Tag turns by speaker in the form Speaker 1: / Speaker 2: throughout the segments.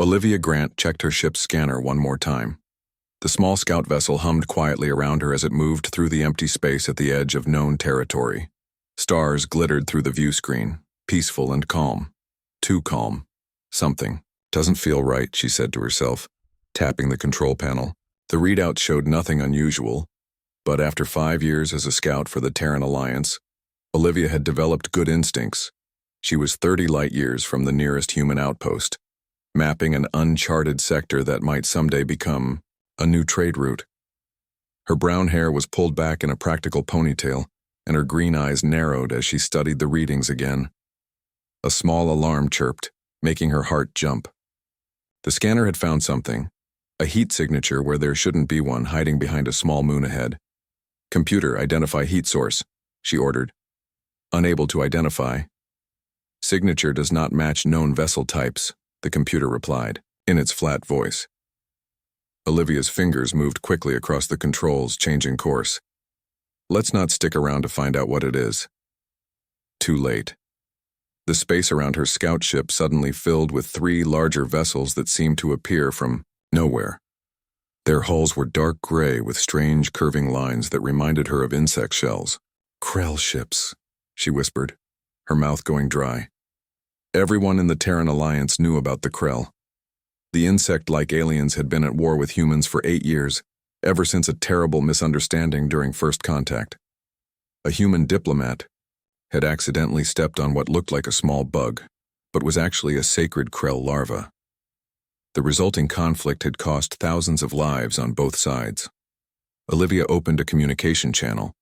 Speaker 1: Olivia Grant checked her ship's scanner one more time. The small scout vessel hummed quietly around her as it moved through the empty space at the edge of known territory. Stars glittered through the view screen, peaceful and calm. Too calm. Something doesn't feel right, she said to herself, tapping the control panel. The readout showed nothing unusual, but after 5 years as a scout for the Terran Alliance, Olivia had developed good instincts. She was 30 light-years from the nearest human outpost, mapping an uncharted sector that might someday become a new trade route. Her brown hair was pulled back in a practical ponytail, and her green eyes narrowed as she studied the readings again. A small alarm chirped, making her heart jump. The scanner had found something, a heat signature where there shouldn't be one hiding behind a small moon ahead. "Computer, identify heat source," she ordered. Unable to identify. "Signature does not match known vessel types," the computer replied, in its flat voice. Olivia's fingers moved quickly across the controls, changing course. Let's not stick around to find out what it is. Too late. The space around her scout ship suddenly filled with 3 larger vessels that seemed to appear from nowhere. Their hulls were dark gray with strange curving lines that reminded her of insect shells. "Krell ships," she whispered, her mouth going dry. Everyone in the Terran Alliance knew about the Krell. The insect-like aliens had been at war with humans for 8 years, ever since a terrible misunderstanding during first contact. A human diplomat had accidentally stepped on what looked like a small bug, but was actually a sacred Krell larva. The resulting conflict had cost thousands of lives on both sides. Olivia opened a communication channel.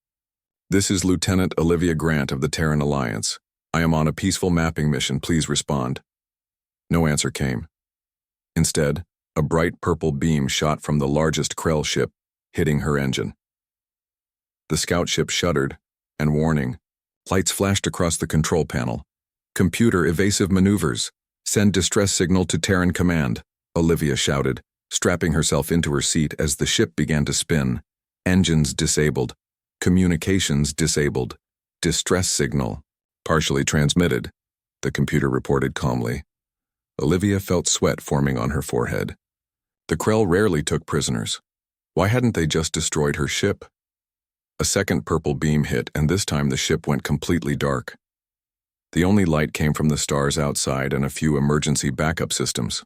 Speaker 1: "This is Lieutenant Olivia Grant of the Terran Alliance. I am on a peaceful mapping mission. Please respond." No answer came. Instead, a bright purple beam shot from the largest Krell ship, hitting her engine. The scout ship shuddered, and warning. Lights flashed across the control panel. "Computer, evasive maneuvers. Send distress signal to Terran Command," Olivia shouted, strapping herself into her seat as the ship began to spin. "Engines disabled. Communications disabled. Distress signal partially transmitted," the computer reported calmly. Olivia felt sweat forming on her forehead. The Krell rarely took prisoners. Why hadn't they just destroyed her ship? A second purple beam hit, and this time the ship went completely dark. The only light came from the stars outside and a few emergency backup systems.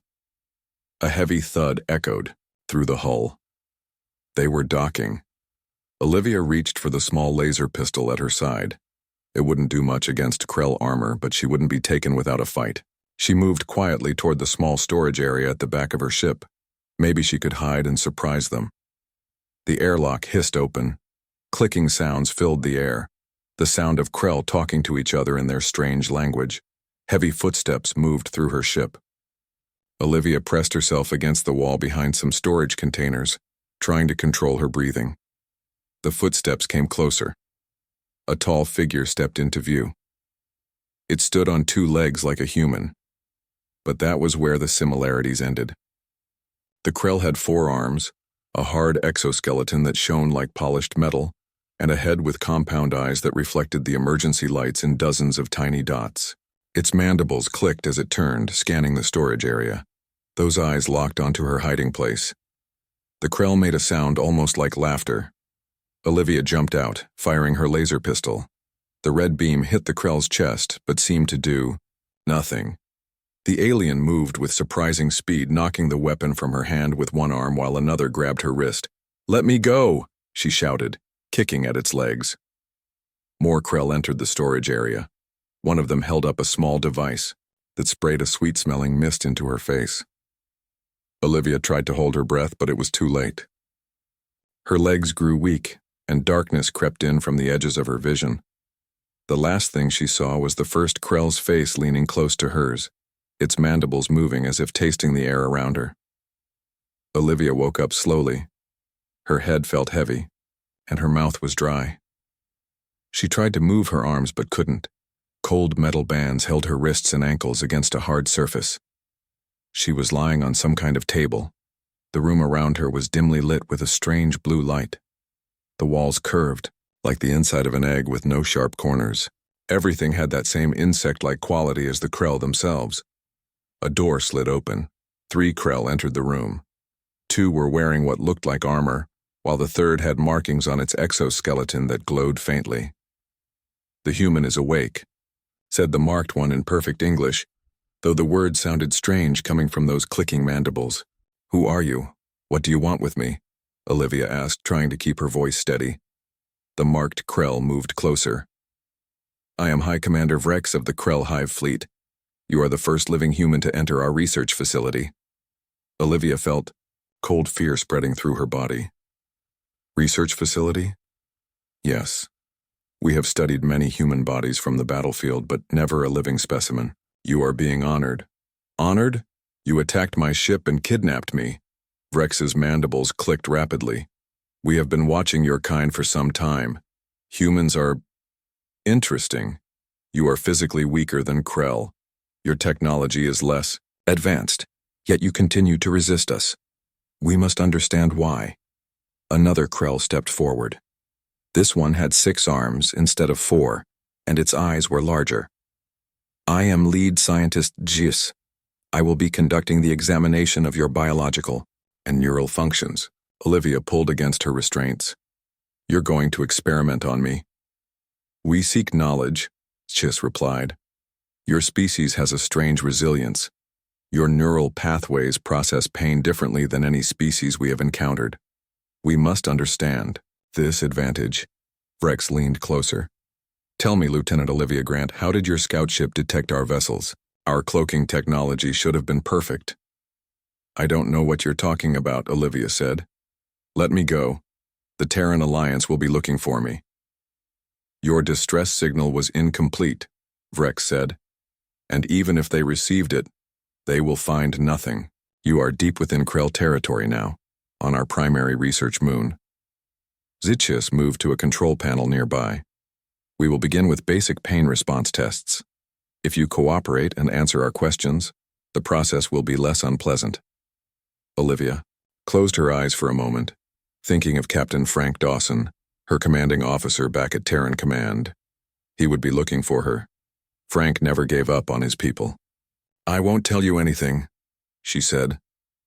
Speaker 1: A heavy thud echoed through the hull. They were docking. Olivia reached for the small laser pistol at her side. It wouldn't do much against Krell armor, but she wouldn't be taken without a fight. She moved quietly toward the small storage area at the back of her ship. Maybe she could hide and surprise them. The airlock hissed open. Clicking sounds filled the air, the sound of Krell talking to each other in their strange language. Heavy footsteps moved through her ship. Olivia pressed herself against the wall behind some storage containers, trying to control her breathing. The footsteps came closer. A tall figure stepped into view. It stood on 2 legs like a human, but that was where the similarities ended. The Krell had 4 arms, a hard exoskeleton that shone like polished metal, and a head with compound eyes that reflected the emergency lights in dozens of tiny dots. Its mandibles clicked as it turned, scanning the storage area. Those eyes locked onto her hiding place. The Krell made a sound almost like laughter. Olivia jumped out, firing her laser pistol. The red beam hit the Krell's chest, but seemed to do nothing. The alien moved with surprising speed, knocking the weapon from her hand with one arm while another grabbed her wrist. "Let me go!" she shouted, kicking at its legs. More Krell entered the storage area. One of them held up a small device that sprayed a sweet-smelling mist into her face. Olivia tried to hold her breath, but it was too late. Her legs grew weak, and darkness crept in from the edges of her vision. The last thing she saw was the first Krell's face leaning close to hers, its mandibles moving as if tasting the air around her. Olivia woke up slowly. Her head felt heavy, and her mouth was dry. She tried to move her arms but couldn't. Cold metal bands held her wrists and ankles against a hard surface. She was lying on some kind of table. The room around her was dimly lit with a strange blue light. The walls curved, like the inside of an egg with no sharp corners. Everything had that same insect-like quality as the Krell themselves. A door slid open. 3 Krell entered the room. 2 were wearing what looked like armor, while the third had markings on its exoskeleton that glowed faintly. "The human is awake," said the marked one in perfect English, though the words sounded strange coming from those clicking mandibles. "Who are you? What do you want with me?" Olivia asked, trying to keep her voice steady. The marked Krell moved closer. "I am High Commander Vrex of the Krell Hive Fleet. You are the first living human to enter our research facility." Olivia felt cold fear spreading through her body. "Research facility?" "Yes. We have studied many human bodies from the battlefield, but never a living specimen. You are being honored." "Honored? You attacked my ship and kidnapped me." Vrex's mandibles clicked rapidly. "We have been watching your kind for some time. Humans are interesting. You are physically weaker than Krell. Your technology is less advanced, yet you continue to resist us. We must understand why." Another Krell stepped forward. This one had 6 arms instead of 4, and its eyes were larger. "I am lead scientist Jis. I will be conducting the examination of your biological and neural functions." Olivia pulled against her restraints. "You're going to experiment on me." "We seek knowledge," Jis replied. "Your species has a strange resilience. Your neural pathways process pain differently than any species we have encountered. We must understand this advantage." Vrex leaned closer. "Tell me, Lieutenant Olivia Grant, how did your scout ship detect our vessels? Our cloaking technology should have been perfect." "I don't know what you're talking about," Olivia said. "Let me go. The Terran Alliance will be looking for me." "Your distress signal was incomplete," Vrex said. "And even if they received it, they will find nothing. You are deep within Krell territory now, on our primary research moon." Zichis moved to a control panel nearby. "We will begin with basic pain response tests. If you cooperate and answer our questions, the process will be less unpleasant." Olivia closed her eyes for a moment, thinking of Captain Frank Dawson, her commanding officer back at Terran Command. He would be looking for her. Frank never gave up on his people. "I won't tell you anything," she said,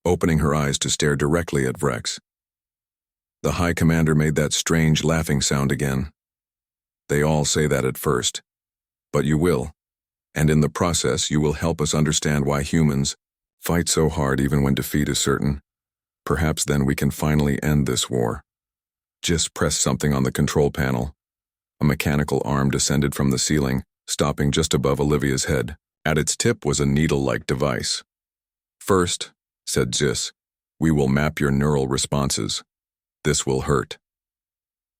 Speaker 1: opening her eyes to stare directly at Vrex. The High Commander made that strange laughing sound again. "They all say that at first. But you will. And in the process, you will help us understand why humans fight so hard even when defeat is certain. Perhaps then we can finally end this war." Just pressed something on the control panel. A mechanical arm descended from the ceiling, stopping just above Olivia's head. At its tip was a needle-like device. "First," said Jis, "we will map your neural responses. This will hurt."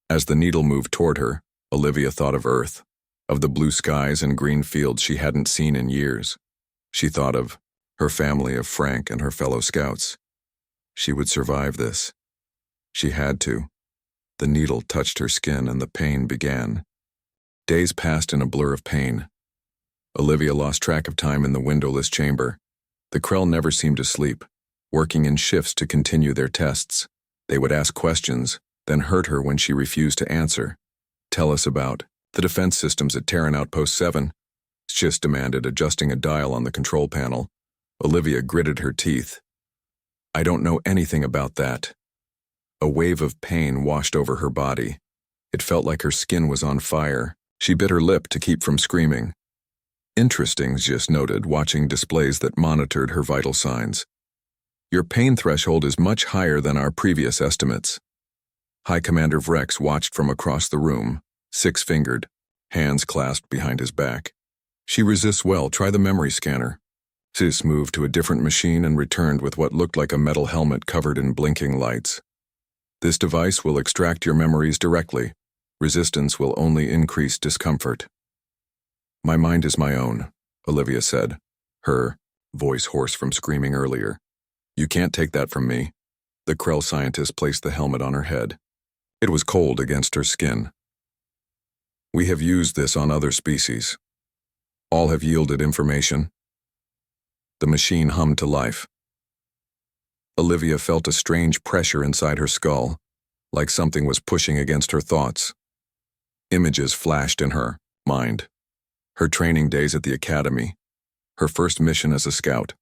Speaker 1: As the needle moved toward her, Olivia thought of Earth, of the blue skies and green fields she hadn't seen in years. She thought of her family, of Frank and her fellow scouts. She would survive this. She had to. The needle touched her skin and the pain began. Days passed in a blur of pain. Olivia lost track of time in the windowless chamber. The Krell never seemed to sleep, working in shifts to continue their tests. They would ask questions, then hurt her when she refused to answer. "Tell us about the defense systems at Terran Outpost 7, Schiss demanded, adjusting a dial on the control panel. Olivia gritted her teeth. "I don't know anything about that." A wave of pain washed over her body. It felt like her skin was on fire. She bit her lip to keep from screaming. "Interesting," Schiss noted, watching displays that monitored her vital signs. "Your pain threshold is much higher than our previous estimates." High Commander Vrex watched from across the room, 6-fingered, hands clasped behind his back. "She resists well. Try the memory scanner." Sis moved to a different machine and returned with what looked like a metal helmet covered in blinking lights. "This device will extract your memories directly. Resistance will only increase discomfort." "My mind is my own," Olivia said, her voice hoarse from screaming earlier. "You can't take that from me." The Krell scientist placed the helmet on her head. It was cold against her skin. "We have used this on other species. All have yielded information." The machine hummed to life. Olivia felt a strange pressure inside her skull, like something was pushing against her thoughts. Images flashed in her mind. Her training days at the academy, her first mission as a scout,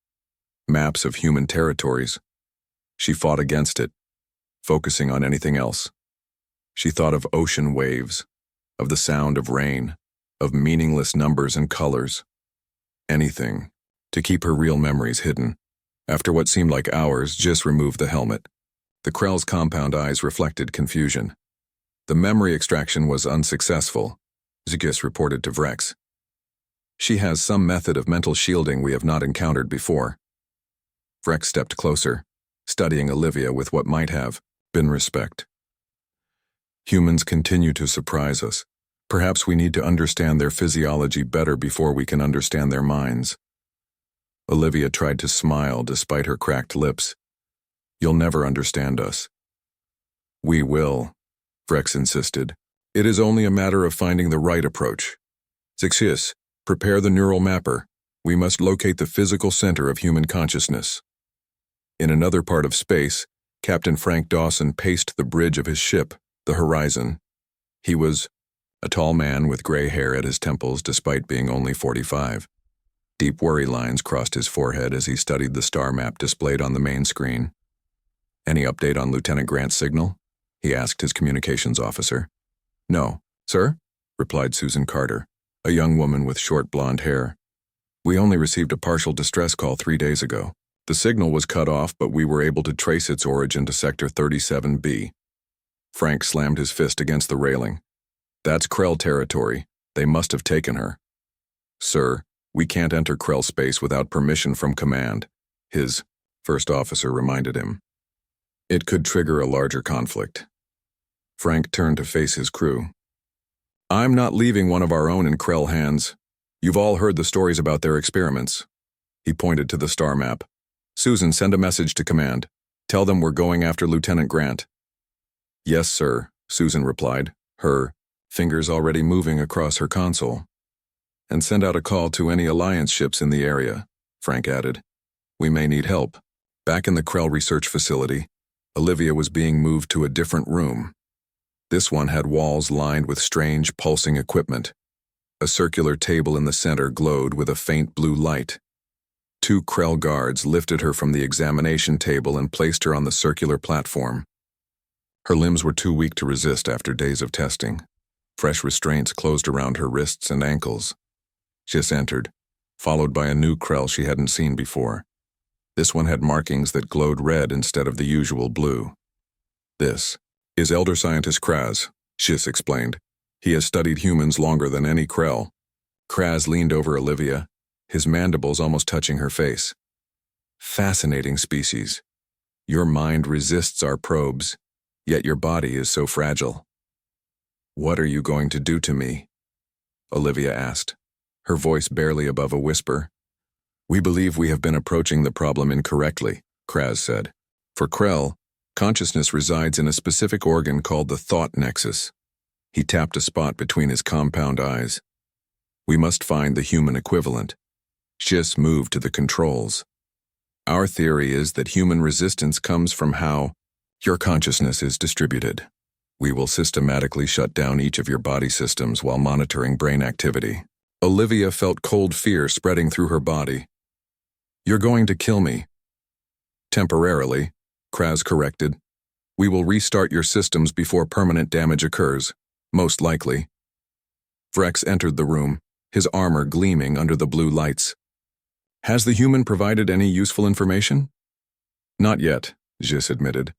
Speaker 1: maps of human territories. She fought against it, focusing on anything else. She thought of ocean waves, of the sound of rain, of meaningless numbers and colors. Anything to keep her real memories hidden. After what seemed like hours, Jis removed the helmet. The Krell's compound eyes reflected confusion. The memory extraction was unsuccessful, Zygis reported to Vrex. She has some method of mental shielding we have not encountered before. Vrex stepped closer, studying Olivia with what might have been respect. Humans continue to surprise us. Perhaps we need to understand their physiology better before we can understand their minds. Olivia tried to smile despite her cracked lips. You'll never understand us. We will, Vrex insisted. It is only a matter of finding the right approach. Zygis, prepare the neural mapper. We must locate the physical center of human consciousness. In another part of space, Captain Frank Dawson paced the bridge of his ship, the Horizon. He was a tall man with gray hair at his temples despite being only 45. Deep worry lines crossed his forehead as he studied the star map displayed on the main screen. Any update on Lieutenant Grant's signal? He asked his communications officer. No, sir, replied Susan Carter, a young woman with short blonde hair. We only received a partial distress call 3 days ago. The signal was cut off, but we were able to trace its origin to Sector 37B. Frank slammed his fist against the railing. That's Krell territory. They must have taken her. Sir, we can't enter Krell space without permission from command, his first officer reminded him. It could trigger a larger conflict. Frank turned to face his crew. I'm not leaving one of our own in Krell hands. You've all heard the stories about their experiments. He pointed to the star map. Susan, send a message to command. Tell them we're going after Lieutenant Grant. Yes, sir, Susan replied, her fingers already moving across her console. And send out a call to any Alliance ships in the area, Frank added. We may need help. Back in the Krell research facility, Olivia was being moved to a different room. This one had walls lined with strange, pulsing equipment. A circular table in the center glowed with a faint blue light. 2 Krell guards lifted her from the examination table and placed her on the circular platform. Her limbs were too weak to resist after days of testing. Fresh restraints closed around her wrists and ankles. Jis entered, followed by a new Krell she hadn't seen before. This one had markings that glowed red instead of the usual blue. This is Elder Scientist Kraz, Jis explained. He has studied humans longer than any Krell. Kraz leaned over Olivia, his mandibles almost touching her face. Fascinating species. Your mind resists our probes, yet your body is so fragile. What are you going to do to me? Olivia asked, her voice barely above a whisper. We believe we have been approaching the problem incorrectly, Kraz said. For Krell, consciousness resides in a specific organ called the thought nexus. He tapped a spot between his compound eyes. We must find the human equivalent. Jis moved to the controls. Our theory is that human resistance comes from how your consciousness is distributed. We will systematically shut down each of your body systems while monitoring brain activity. Olivia felt cold fear spreading through her body. You're going to kill me. Temporarily, Kraz corrected. We will restart your systems before permanent damage occurs, most likely. Vrex entered the room, his armor gleaming under the blue lights. Has the human provided any useful information? Not yet, Jis admitted.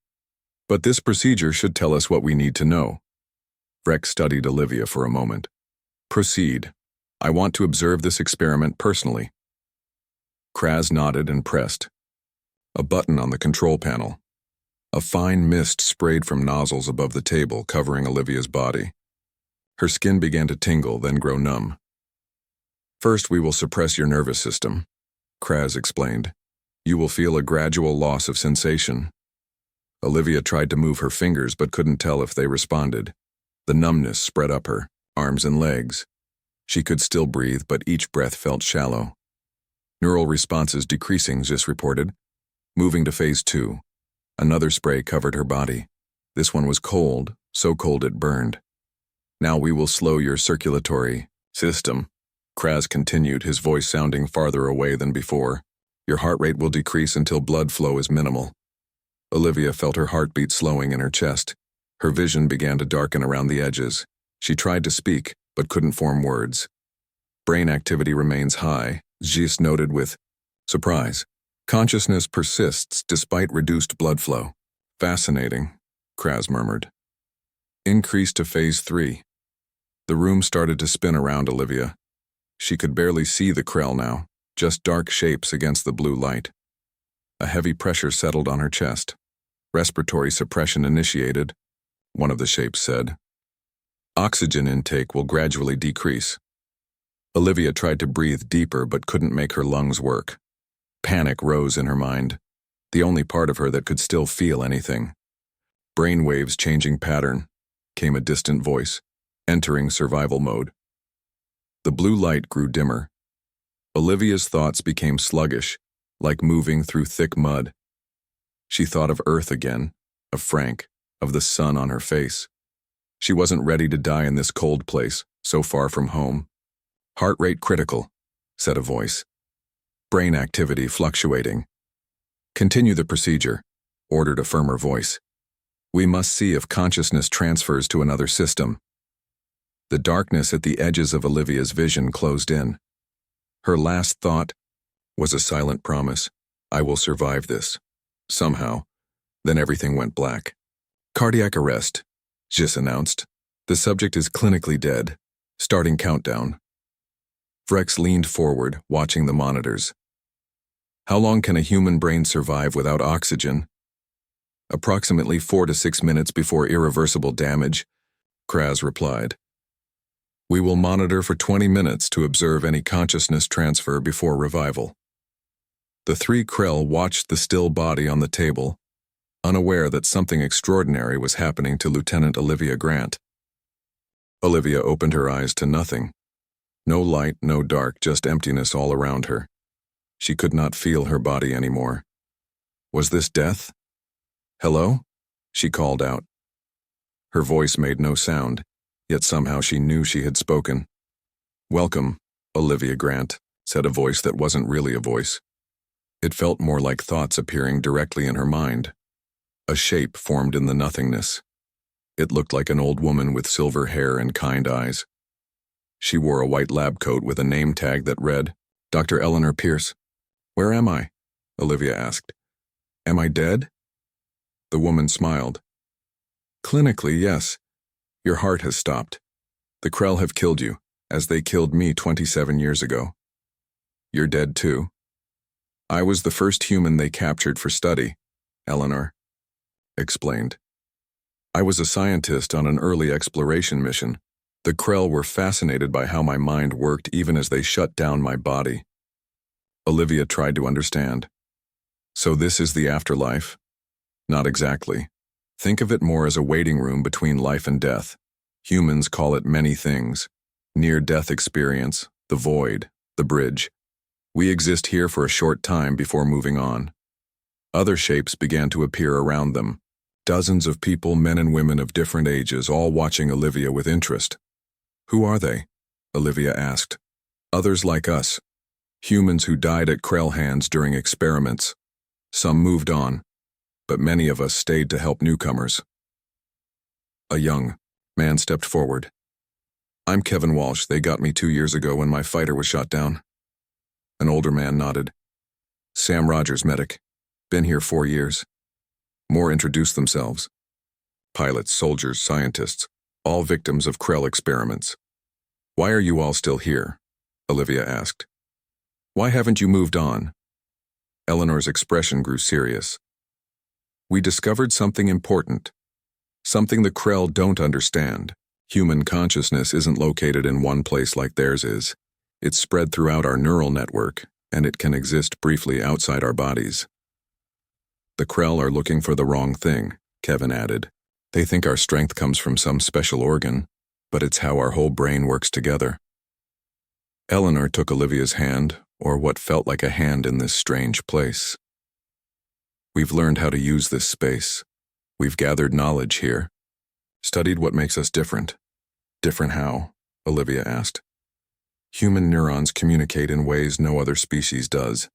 Speaker 1: But this procedure should tell us what we need to know. Vrex studied Olivia for a moment. Proceed. I want to observe this experiment personally. Kraz nodded and pressed. A button on the control panel. A fine mist sprayed from nozzles above the table, covering Olivia's body. Her skin began to tingle, then grow numb. First, we will suppress your nervous system, Kraz explained. You will feel a gradual loss of sensation. Olivia tried to move her fingers but couldn't tell if they responded. The numbness spread up her arms and legs. She could still breathe, but each breath felt shallow. Neural responses decreasing, Jis reported. Moving to phase 2. Another spray covered her body. This one was cold, so cold it burned. Now we will slow your circulatory system, Kraz continued, his voice sounding farther away than before. Your heart rate will decrease until blood flow is minimal. Olivia felt her heartbeat slowing in her chest. Her vision began to darken around the edges. She tried to speak, but couldn't form words. Brain activity remains high, Gis noted with surprise. Consciousness persists despite reduced blood flow. Fascinating, Kraz murmured. Increase to phase 3. The room started to spin around Olivia. She could barely see the Krell now, just dark shapes against the blue light. A heavy pressure settled on her chest. Respiratory suppression initiated, one of the shapes said. Oxygen intake will gradually decrease. Olivia tried to breathe deeper but couldn't make her lungs work. Panic rose in her mind, the only part of her that could still feel anything. Brainwaves changing pattern, came a distant voice, entering survival mode. The blue light grew dimmer. Olivia's thoughts became sluggish, like moving through thick mud. She thought of Earth again, of Frank, of the sun on her face. She wasn't ready to die in this cold place, so far from home. Heart rate critical, said a voice. Brain activity fluctuating. Continue the procedure, ordered a firmer voice. We must see if consciousness transfers to another system. The darkness at the edges of Olivia's vision closed in. Her last thought was a silent promise. I will survive this. Somehow. Then everything went black. Cardiac arrest, Gis announced. The subject is clinically dead. Starting countdown. Vrex leaned forward, watching the monitors. How long can a human brain survive without oxygen? Approximately 4 to 6 minutes before irreversible damage, Kraz replied. We will monitor for 20 minutes to observe any consciousness transfer before revival. The 3 Krell watched the still body on the table, unaware that something extraordinary was happening to Lieutenant Olivia Grant. Olivia opened her eyes to nothing. No light, no dark, just emptiness all around her. She could not feel her body anymore. Was this death? Hello? She called out. Her voice made no sound, yet somehow she knew she had spoken. Welcome, Olivia Grant, said a voice that wasn't really a voice. It felt more like thoughts appearing directly in her mind. A shape formed in the nothingness. It looked like an old woman with silver hair and kind eyes. She wore a white lab coat with a name tag that read, Dr. Eleanor Pierce. Where am I? Olivia asked. Am I dead? The woman smiled. Clinically, yes. Your heart has stopped. The Krell have killed you, as they killed me 27 years ago. You're dead too. I was the first human they captured for study, Eleanor explained. I was a scientist on an early exploration mission. The Krell were fascinated by how my mind worked even as they shut down my body. Olivia tried to understand. So this is the afterlife? Not exactly. Think of it more as a waiting room between life and death. Humans call it many things. Near-death experience, the void, the bridge. We exist here for a short time before moving on. Other shapes began to appear around them. Dozens of people, men and women of different ages, all watching Olivia with interest. Who are they? Olivia asked. Others like us. Humans who died at Krell hands during experiments. Some moved on, but many of us stayed to help newcomers. A young man stepped forward. I'm Kevin Walsh. They got me 2 years ago when my fighter was shot down. An older man nodded. Sam Rogers, medic. Been here 4 years. More introduced themselves. Pilots, soldiers, scientists, all victims of Krell experiments. Why are you all still here? Olivia asked. Why haven't you moved on? Eleanor's expression grew serious. We discovered something important. Something the Krell don't understand. Human consciousness isn't located in one place like theirs is. It's spread throughout our neural network, and it can exist briefly outside our bodies. The Krell are looking for the wrong thing, Kevin added. They think our strength comes from some special organ, but it's how our whole brain works together. Eleanor took Olivia's hand, or what felt like a hand in this strange place. We've learned how to use this space. We've gathered knowledge here. Studied what makes us different. Different how? Olivia asked. Human neurons communicate in ways no other species does.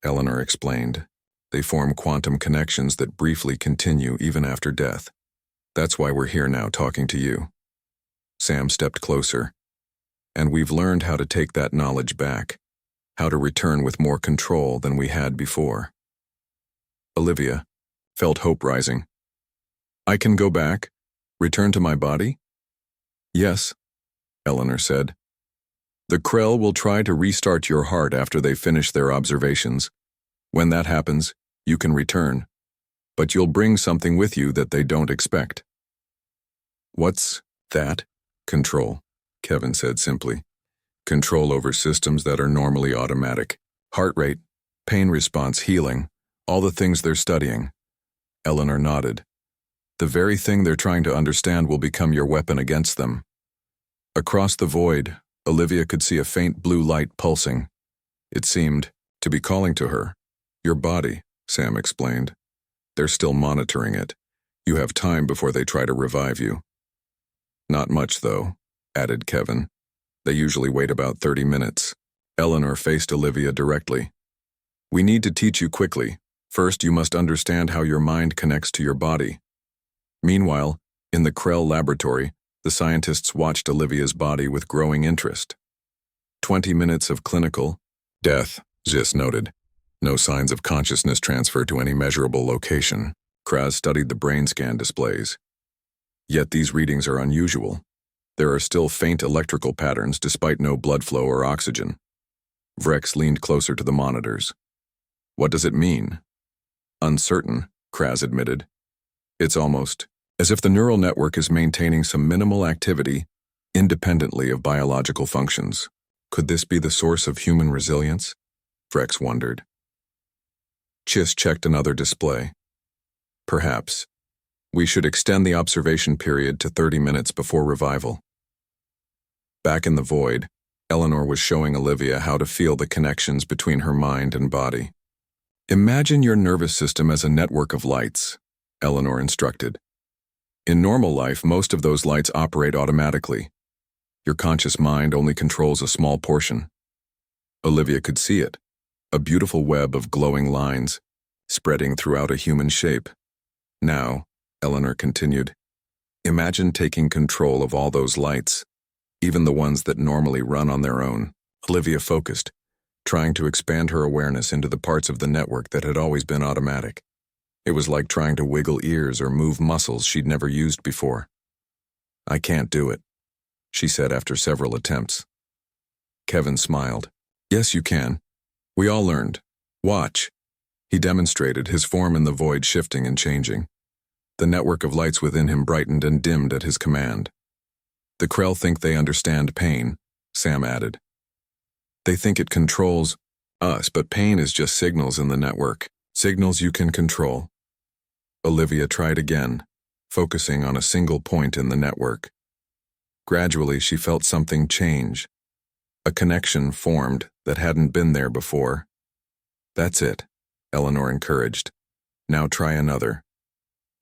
Speaker 1: Eleanor explained. They form quantum connections that briefly continue even after death. That's why we're here now talking to you. Sam stepped closer. And we've learned how to take that knowledge back, how to return with more control than we had before. Olivia felt hope rising. I can go back? Return to my body? Yes, Eleanor said. The Krell will try to restart your heart after they finish their observations. When that happens, you can return. But you'll bring something with you that they don't expect. What's that? Control, Kevin said simply. Control over systems that are normally automatic. Heart rate, pain response, healing, all the things they're studying. Eleanor nodded. The very thing they're trying to understand will become your weapon against them. Across the void, Olivia could see a faint blue light pulsing. It seemed to be calling to her. Your body, Sam explained. They're still monitoring it. You have time before they try to revive you. Not much, though, added Kevin. They usually wait about 30 minutes. Eleanor faced Olivia directly. We need to teach you quickly. First, you must understand how your mind connects to your body. Meanwhile, in the Krell laboratory, the scientists watched Olivia's body with growing interest. 20 minutes of clinical death, Zis noted. No signs of consciousness transfer to any measurable location. Kraz studied the brain scan displays. Yet these readings are unusual. There are still faint electrical patterns despite no blood flow or oxygen. Vrex leaned closer to the monitors. What does it mean? Uncertain, Kraz admitted. It's almost as if the neural network is maintaining some minimal activity independently of biological functions. Could this be the source of human resilience? Vrex wondered. Chiss checked another display. Perhaps. We should extend the observation period to 30 minutes before revival. Back in the void, Eleanor was showing Olivia how to feel the connections between her mind and body. Imagine your nervous system as a network of lights, Eleanor instructed. In normal life, most of those lights operate automatically. Your conscious mind only controls a small portion. Olivia could see it, a beautiful web of glowing lines, spreading throughout a human shape. Now, Eleanor continued, imagine taking control of all those lights, even the ones that normally run on their own. Olivia focused, trying to expand her awareness into the parts of the network that had always been automatic. It was like trying to wiggle ears or move muscles she'd never used before. I can't do it, she said after several attempts. Kevin smiled. Yes, you can. We all learned. Watch. He demonstrated, his form in the void shifting and changing. The network of lights within him brightened and dimmed at his command. The Krell think they understand pain, Sam added. They think it controls us, but pain is just signals in the network. Signals you can control. Olivia tried again, focusing on a single point in the network. Gradually, she felt something change. A connection formed that hadn't been there before. That's it, Eleanor encouraged. Now try another.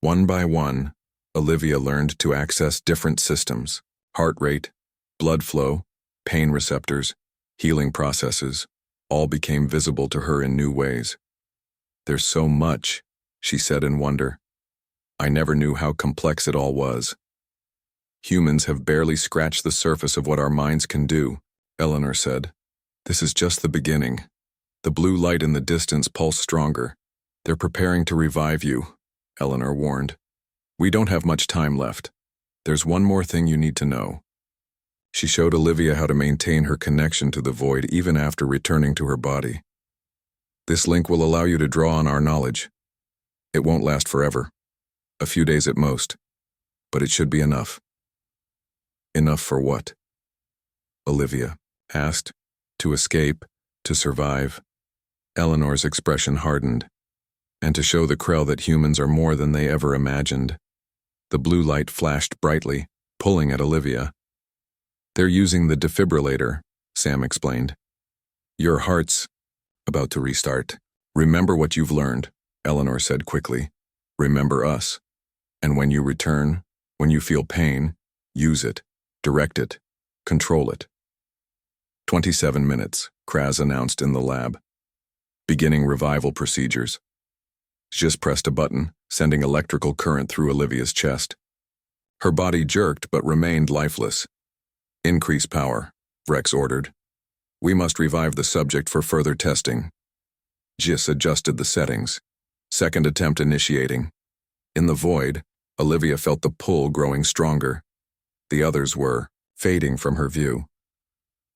Speaker 1: One by one, Olivia learned to access different systems. Heart rate, blood flow, pain receptors, healing processes, all became visible to her in new ways. There's so much, she said in wonder. I never knew how complex it all was. Humans have barely scratched the surface of what our minds can do, Eleanor said. This is just the beginning. The blue light in the distance pulsed stronger. They're preparing to revive you, Eleanor warned. We don't have much time left. There's one more thing you need to know. She showed Olivia how to maintain her connection to the void even after returning to her body. This link will allow you to draw on our knowledge. It won't last forever. A few days at most. But it should be enough. Enough for what? Olivia asked. To escape, to survive. Eleanor's expression hardened. And to show the Krell that humans are more than they ever imagined. The blue light flashed brightly, pulling at Olivia. They're using the defibrillator, Sam explained. Your heart's about to restart. Remember what you've learned, Eleanor said quickly. Remember us. And when you return, when you feel pain, use it, direct it, control it. 27 minutes, Kraz announced in the lab. Beginning revival procedures. Just pressed a button, sending electrical current through Olivia's chest. Her body jerked but remained lifeless. Increase power, Rex ordered. We must revive the subject for further testing. Jis adjusted the settings. Second attempt initiating. In the void, Olivia felt the pull growing stronger. The others were fading from her view.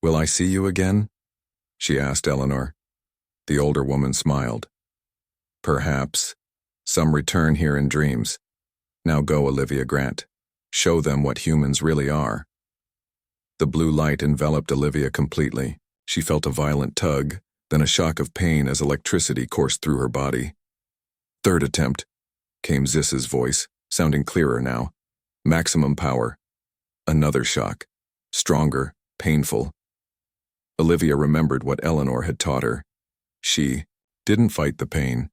Speaker 1: Will I see you again? She asked Eleanor. The older woman smiled. Perhaps. Some return here in dreams. Now go, Olivia Grant. Show them what humans really are. The blue light enveloped Olivia completely. She felt a violent tug, then a shock of pain as electricity coursed through her body. Third attempt, came Zis's voice, sounding clearer now. Maximum power. Another shock. Stronger, painful. Olivia remembered what Eleanor had taught her. She didn't fight the pain.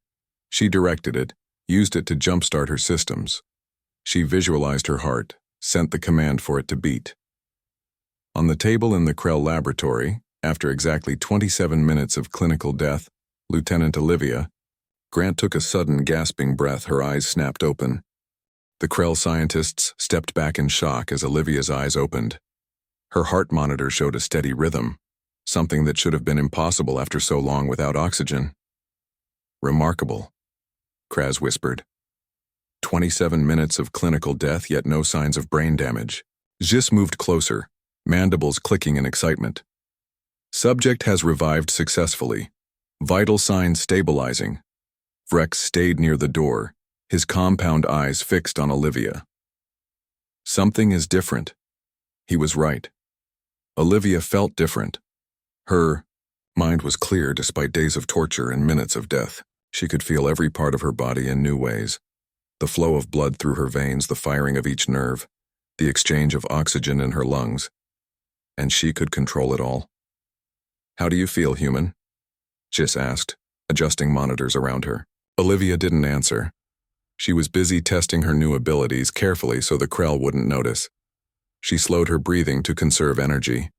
Speaker 1: She directed it, used it to jumpstart her systems. She visualized her heart, sent the command for it to beat. On the table in the Krell laboratory, after exactly 27 minutes of clinical death, Lieutenant Olivia, Grant took a sudden gasping breath, her eyes snapped open. The Krell scientists stepped back in shock as Olivia's eyes opened. Her heart monitor showed a steady rhythm, something that should have been impossible after so long without oxygen. Remarkable, Kraz whispered. 27 minutes of clinical death, yet no signs of brain damage. Jis moved closer, mandibles clicking in excitement. Subject has revived successfully. Vital signs stabilizing. Vrex stayed near the door, his compound eyes fixed on Olivia. Something is different. He was right. Olivia felt different. Her mind was clear despite days of torture and minutes of death. She could feel every part of her body in new ways. The flow of blood through her veins, the firing of each nerve, the exchange of oxygen in her lungs. And she could control it all. How do you feel, human? Jis asked, adjusting monitors around her. Olivia didn't answer. She was busy testing her new abilities carefully so the Krell wouldn't notice. She slowed her breathing to conserve energy.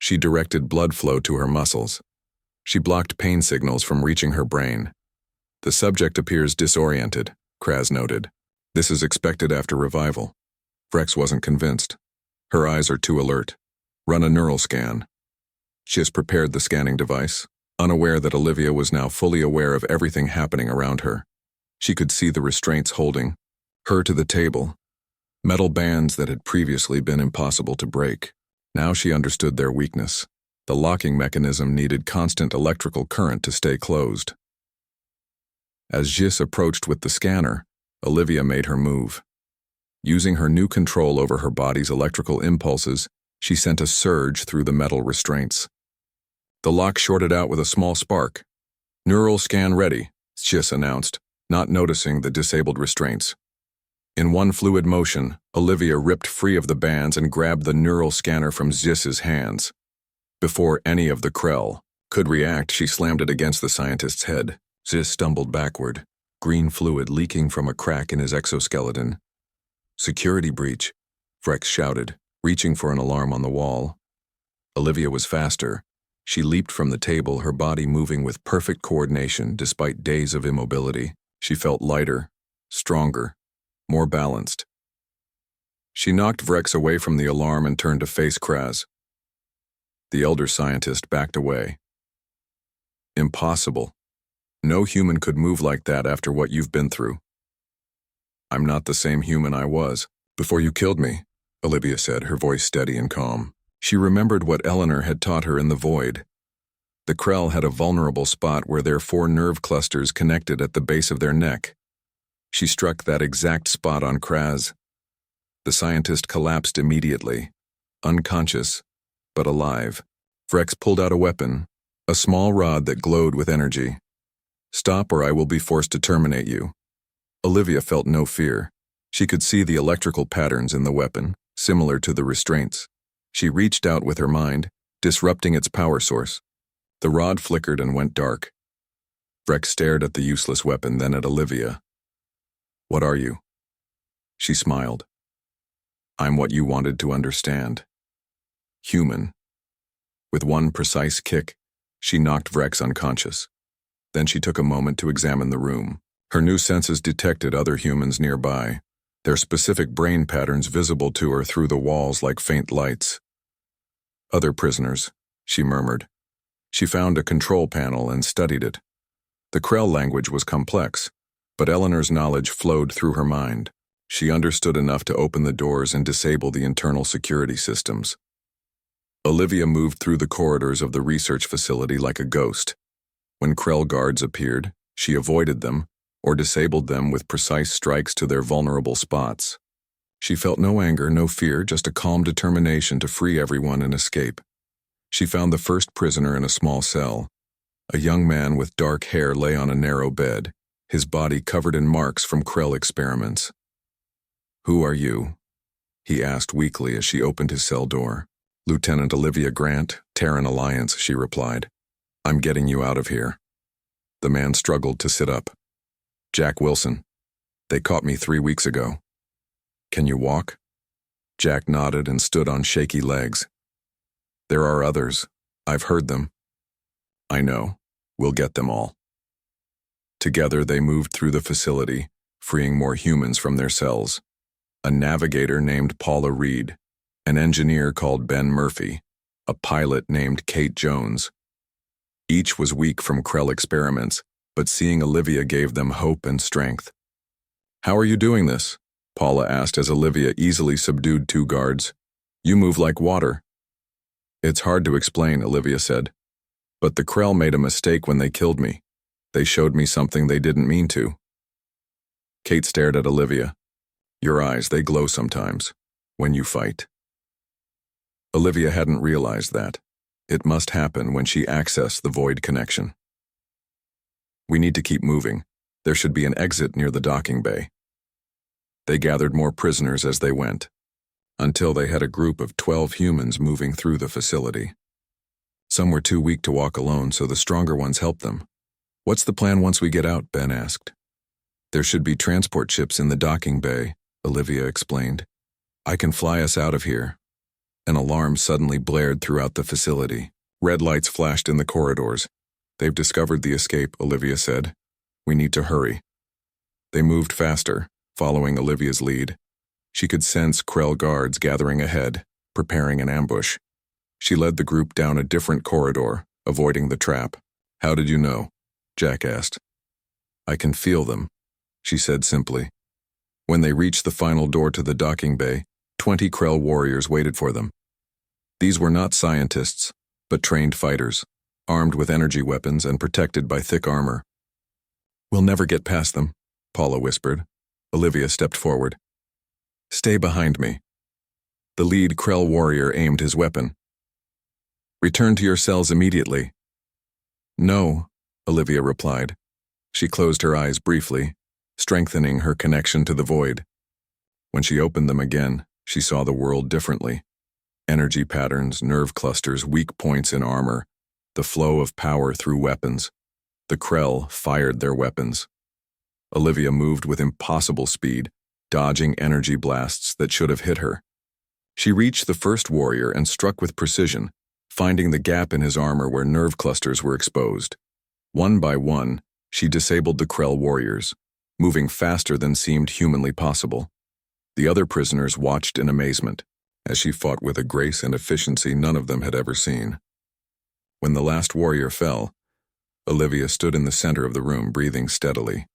Speaker 1: She directed blood flow to her muscles. She blocked pain signals from reaching her brain. The subject appears disoriented, Kraz noted. This is expected after revival. Vrex wasn't convinced. Her eyes are too alert. Run a neural scan. Jis prepared the scanning device, unaware that Olivia was now fully aware of everything happening around her. She could see the restraints holding her to the table, metal bands that had previously been impossible to break. Now she understood their weakness. The locking mechanism needed constant electrical current to stay closed. As Jis approached with the scanner, Olivia made her move. Using her new control over her body's electrical impulses, she sent a surge through the metal restraints. The lock shorted out with a small spark. Neural scan ready, Jis announced, not noticing the disabled restraints. In one fluid motion, Olivia ripped free of the bands and grabbed the neural scanner from Jis's hands. Before any of the Krell could react, she slammed it against the scientist's head. Jis stumbled backward, green fluid leaking from a crack in his exoskeleton. Security breach, Vrex shouted, reaching for an alarm on the wall. Olivia was faster. She leaped from the table, her body moving with perfect coordination despite days of immobility. She felt lighter, stronger, more balanced. She knocked Vrex away from the alarm and turned to face Kraz. The elder scientist backed away. Impossible. No human could move like that after what you've been through. I'm not the same human I was before you killed me, Olivia said, her voice steady and calm. She remembered what Eleanor had taught her in the void. The Krell had a vulnerable spot where their 4 nerve clusters connected at the base of their neck. She struck that exact spot on Kraz. The scientist collapsed immediately, unconscious, but alive. Vrex pulled out a weapon, a small rod that glowed with energy. Stop or I will be forced to terminate you. Olivia felt no fear. She could see the electrical patterns in the weapon, similar to the restraints. She reached out with her mind, disrupting its power source. The rod flickered and went dark. Vrex stared at the useless weapon, then at Olivia. What are you? She smiled. I'm what you wanted to understand. Human. With one precise kick, she knocked Vrex unconscious. Then she took a moment to examine the room. Her new senses detected other humans nearby, their specific brain patterns visible to her through the walls like faint lights. "Other prisoners," she murmured. She found a control panel and studied it. The Krell language was complex, but Eleanor's knowledge flowed through her mind. She understood enough to open the doors and disable the internal security systems. Olivia moved through the corridors of the research facility like a ghost. When Krell guards appeared, she avoided them or disabled them with precise strikes to their vulnerable spots. She felt no anger, no fear, just a calm determination to free everyone and escape. She found the first prisoner in a small cell. A young man with dark hair lay on a narrow bed, his body covered in marks from Krell experiments. "Who are you?" he asked weakly as she opened his cell door. "Lieutenant Olivia Grant, Terran Alliance," she replied. "I'm getting you out of here." The man struggled to sit up. "Jack Wilson. They caught me 3 weeks ago." "Can you walk?" Jack nodded and stood on shaky legs. "There are others. I've heard them." "I know. We'll get them all." Together they moved through the facility, freeing more humans from their cells. A navigator named Paula Reed, an engineer called Ben Murphy, a pilot named Kate Jones. Each was weak from Krell experiments, but seeing Olivia gave them hope and strength. "How are you doing this?" Paula asked as Olivia easily subdued 2 guards. "You move like water." "It's hard to explain," Olivia said. "But the Krell made a mistake when they killed me. They showed me something they didn't mean to." Kate stared at Olivia. "Your eyes, they glow sometimes, when you fight." Olivia hadn't realized that. It must happen when she accessed the void connection. "We need to keep moving. There should be an exit near the docking bay." They gathered more prisoners as they went, until they had a group of 12 humans moving through the facility. Some were too weak to walk alone, so the stronger ones helped them. "What's the plan once we get out?" Ben asked. "There should be transport ships in the docking bay," Olivia explained. "I can fly us out of here." An alarm suddenly blared throughout the facility. Red lights flashed in the corridors. "They've discovered the escape," Olivia said. "We need to hurry." They moved faster, following Olivia's lead. She could sense Krell guards gathering ahead, preparing an ambush. She led the group down a different corridor, avoiding the trap. "How did you know?" Jack asked. "I can feel them," she said simply. When they reached the final door to the docking bay, 20 Krell warriors waited for them. These were not scientists, but trained fighters, armed with energy weapons and protected by thick armor. "We'll never get past them," Paula whispered. Olivia stepped forward. "Stay behind me." The lead Krell warrior aimed his weapon. "Return to your cells immediately." "No," Olivia replied. She closed her eyes briefly, strengthening her connection to the void. When she opened them again, she saw the world differently. Energy patterns, nerve clusters, weak points in armor, the flow of power through weapons. The Krell fired their weapons. Olivia moved with impossible speed, dodging energy blasts that should have hit her. She reached the first warrior and struck with precision, finding the gap in his armor where nerve clusters were exposed. One by one, she disabled the Krell warriors, moving faster than seemed humanly possible. The other prisoners watched in amazement, as she fought with a grace and efficiency none of them had ever seen. When the last warrior fell, Olivia stood in the center of the room, breathing steadily.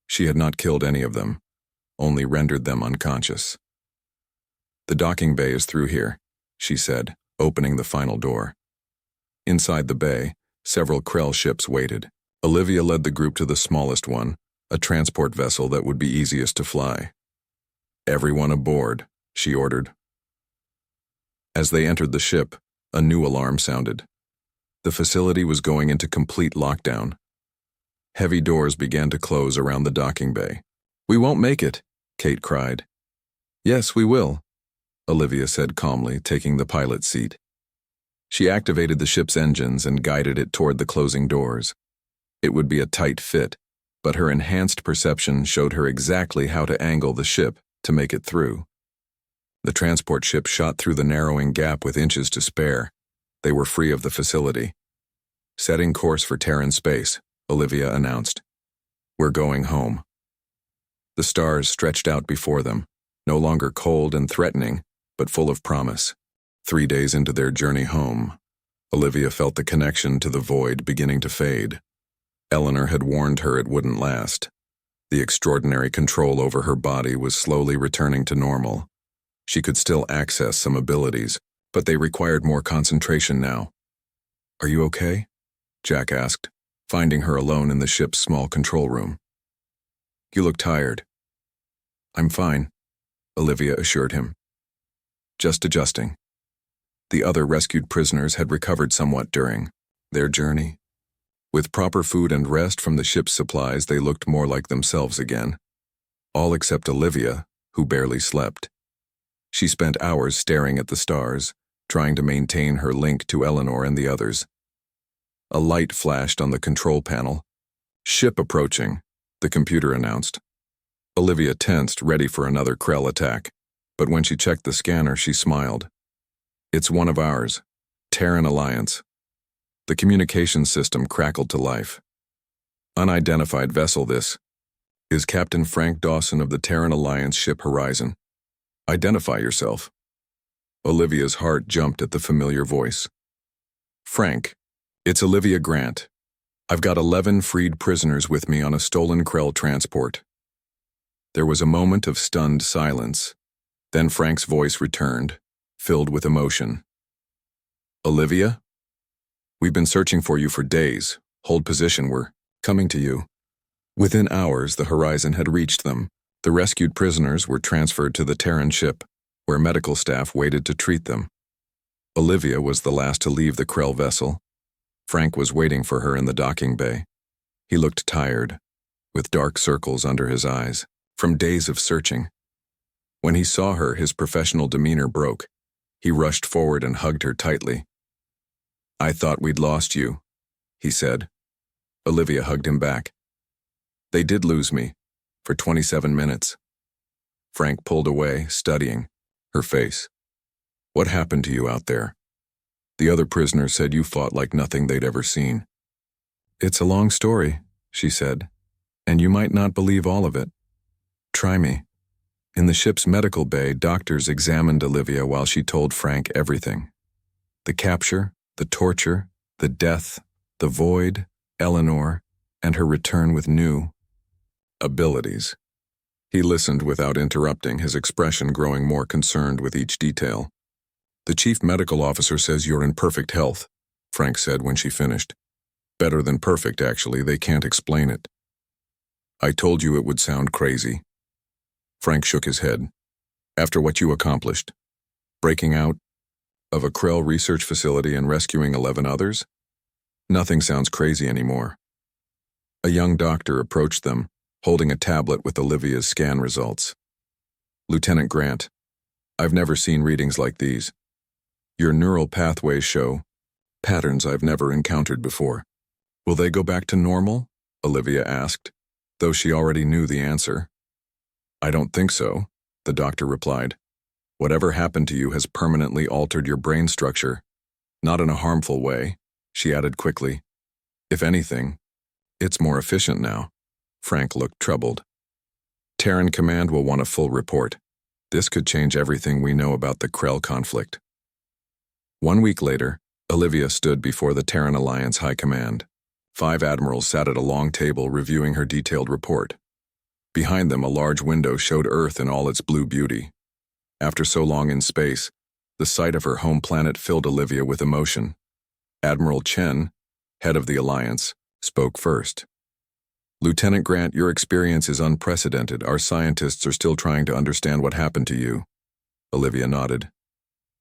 Speaker 1: She had not killed any of them, only rendered them unconscious. "The docking bay is through here," she said, opening the final door. Inside the bay, several Krell ships waited. Olivia led the group to the smallest one, a transport vessel that would be easiest to fly. "Everyone aboard," she ordered. As they entered the ship, a new alarm sounded. The facility was going into complete lockdown. Heavy doors began to close around the docking bay. "We won't make it," Kate cried. "Yes, we will," Olivia said calmly, taking the pilot's seat. She activated the ship's engines and guided it toward the closing doors. It would be a tight fit, but her enhanced perception showed her exactly how to angle the ship to make it through. The transport ship shot through the narrowing gap with inches to spare. They were free of the facility. Setting course for Terran space, Olivia announced. We're going home. The stars stretched out before them, no longer cold and threatening, but full of promise. 3 days into their journey home, Olivia felt the connection to the void beginning to fade. Eleanor had warned her it wouldn't last. The extraordinary control over her body was slowly returning to normal. She could still access some abilities, but they required more concentration now. Are you okay? Jack asked, finding her alone in the ship's small control room. You look tired. I'm fine, Olivia assured him. Just adjusting. The other rescued prisoners had recovered somewhat during their journey. With proper food and rest from the ship's supplies, they looked more like themselves again. All except Olivia, who barely slept. She spent hours staring at the stars, trying to maintain her link to Eleanor and the others. A light flashed on the control panel. Ship approaching, the computer announced. Olivia tensed, ready for another Krell attack, but when she checked the scanner, she smiled. It's one of ours, Terran Alliance. The communications system crackled to life. Unidentified vessel this. Is Captain Frank Dawson of the Terran Alliance ship Horizon. Identify yourself. Olivia's heart jumped at the familiar voice. Frank, it's Olivia Grant. I've got 11 freed prisoners with me on a stolen Krell transport. There was a moment of stunned silence. Then Frank's voice returned, filled with emotion. Olivia? We've been searching for you for days. Hold position, we're coming to you. Within hours, the Horizon had reached them. The rescued prisoners were transferred to the Terran ship, where medical staff waited to treat them. Olivia was the last to leave the Krell vessel. Frank was waiting for her in the docking bay. He looked tired, with dark circles under his eyes, from days of searching. When he saw her, his professional demeanor broke. He rushed forward and hugged her tightly. I thought we'd lost you, he said. Olivia hugged him back. They did lose me, for 27 minutes. Frank pulled away, studying her face. What happened to you out there? The other prisoners said you fought like nothing they'd ever seen. It's a long story, she said, and you might not believe all of it. Try me. In the ship's medical bay, doctors examined Olivia while she told Frank everything. The capture, the torture, the death, the void, Eleanor, and her return with new abilities. He listened without interrupting, his expression growing more concerned with each detail. The chief medical officer says you're in perfect health, Frank said when she finished. Better than perfect, actually. They can't explain it. I told you it would sound crazy. Frank shook his head. After what you accomplished, breaking out of a Krell research facility and rescuing 11 others, nothing sounds crazy anymore. A young doctor approached them, holding a tablet with Olivia's scan results. Lieutenant Grant, I've never seen readings like these. Your neural pathways show patterns I've never encountered before. Will they go back to normal? Olivia asked, though she already knew the answer. I don't think so, the doctor replied. Whatever happened to you has permanently altered your brain structure. Not in a harmful way, she added quickly. If anything, it's more efficient now. Frank looked troubled. Terran Command will want a full report. This could change everything we know about the Krell conflict. 1 week later, Olivia stood before the Terran Alliance High Command. 5 admirals sat at a long table reviewing her detailed report. Behind them, a large window showed Earth in all its blue beauty. After so long in space, the sight of her home planet filled Olivia with emotion. Admiral Chen, head of the Alliance, spoke first. Lieutenant Grant, your experience is unprecedented. Our scientists are still trying to understand what happened to you. Olivia nodded.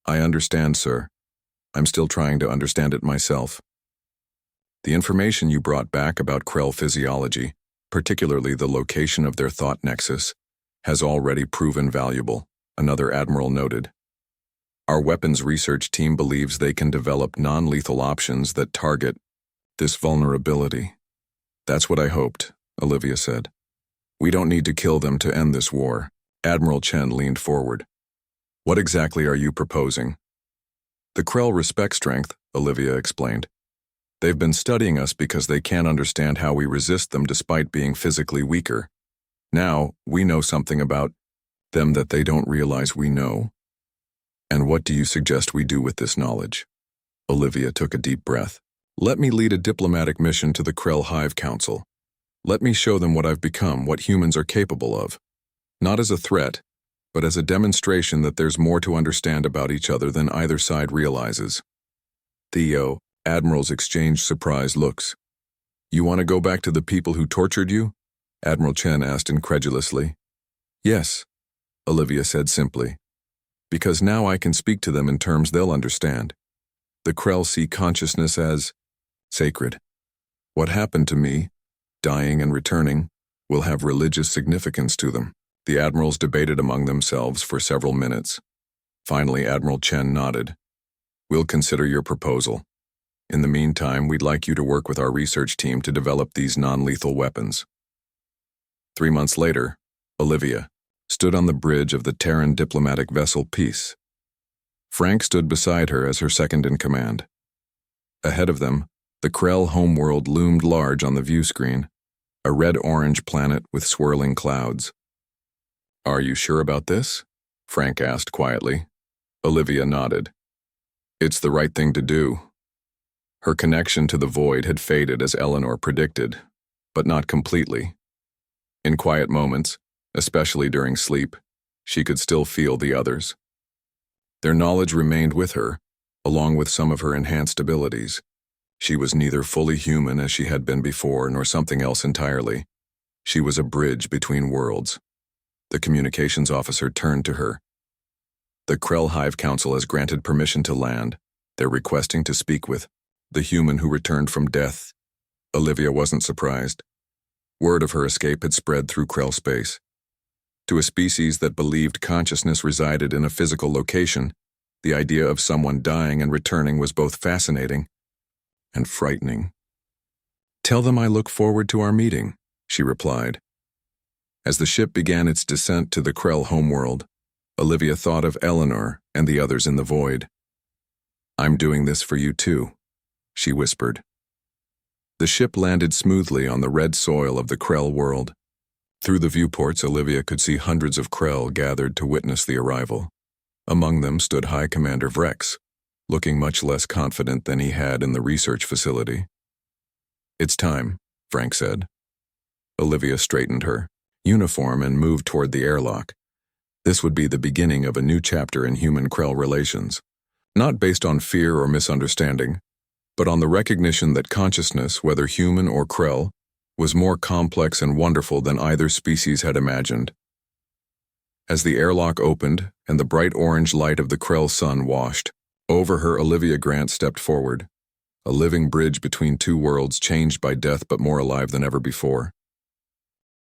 Speaker 1: I understand, sir. I'm still trying to understand it myself. The information you brought back about Krell physiology, particularly the location of their thought nexus, has already proven valuable, another admiral noted. Our weapons research team believes they can develop non-lethal options that target this vulnerability. That's what I hoped, Olivia said. We don't need to kill them to end this war. Admiral Chen leaned forward. What exactly are you proposing? The Krell respect strength, Olivia explained. They've been studying us because they can't understand how we resist them despite being physically weaker. Now, we know something about them that they don't realize we know. And what do you suggest we do with this knowledge? Olivia took a deep breath. Let me lead a diplomatic mission to the Krell Hive Council. Let me show them what I've become, what humans are capable of. Not as a threat, but as a demonstration that there's more to understand about each other than either side realizes. The admirals exchanged surprised looks. You want to go back to the people who tortured you? Admiral Chen asked incredulously. Yes, Olivia said simply. Because now I can speak to them in terms they'll understand. The Krell see consciousness as sacred. What happened to me, dying and returning, will have religious significance to them. The admirals debated among themselves for several minutes. Finally, Admiral Chen nodded. We'll consider your proposal. In the meantime, we'd like you to work with our research team to develop these non-lethal weapons. 3 months later, Olivia stood on the bridge of the Terran diplomatic vessel Peace. Frank stood beside her as her second-in-command. Ahead of them, the Krell homeworld loomed large on the view screen, a red-orange planet with swirling clouds. Are you sure about this? Frank asked quietly. Olivia nodded. It's the right thing to do. Her connection to the void had faded as Eleanor predicted, but not completely. In quiet moments, especially during sleep, she could still feel the others. Their knowledge remained with her, along with some of her enhanced abilities. She was neither fully human as she had been before, nor something else entirely. She was a bridge between worlds. The communications officer turned to her. The Krell Hive Council has granted permission to land. They're requesting to speak with the human who returned from death. Olivia wasn't surprised. Word of her escape had spread through Krell space. To a species that believed consciousness resided in a physical location, the idea of someone dying and returning was both fascinating and frightening. Tell them I look forward to our meeting, she replied. As the ship began its descent to the Krell homeworld, Olivia thought of Eleanor and the others in the void. I'm doing this for you too, she whispered. The ship landed smoothly on the red soil of the Krell world. Through the viewports, Olivia could see hundreds of Krell gathered to witness the arrival. Among them stood High Commander Vrex, looking much less confident than he had in the research facility. It's time, Frank said. Olivia straightened her uniform and moved toward the airlock. This would be the beginning of a new chapter in human-Krell relations, not based on fear or misunderstanding, but on the recognition that consciousness, whether human or Krell, was more complex and wonderful than either species had imagined. As the airlock opened and the bright orange light of the Krell sun washed over her, Olivia Grant stepped forward, a living bridge between two worlds changed by death but more alive than ever before.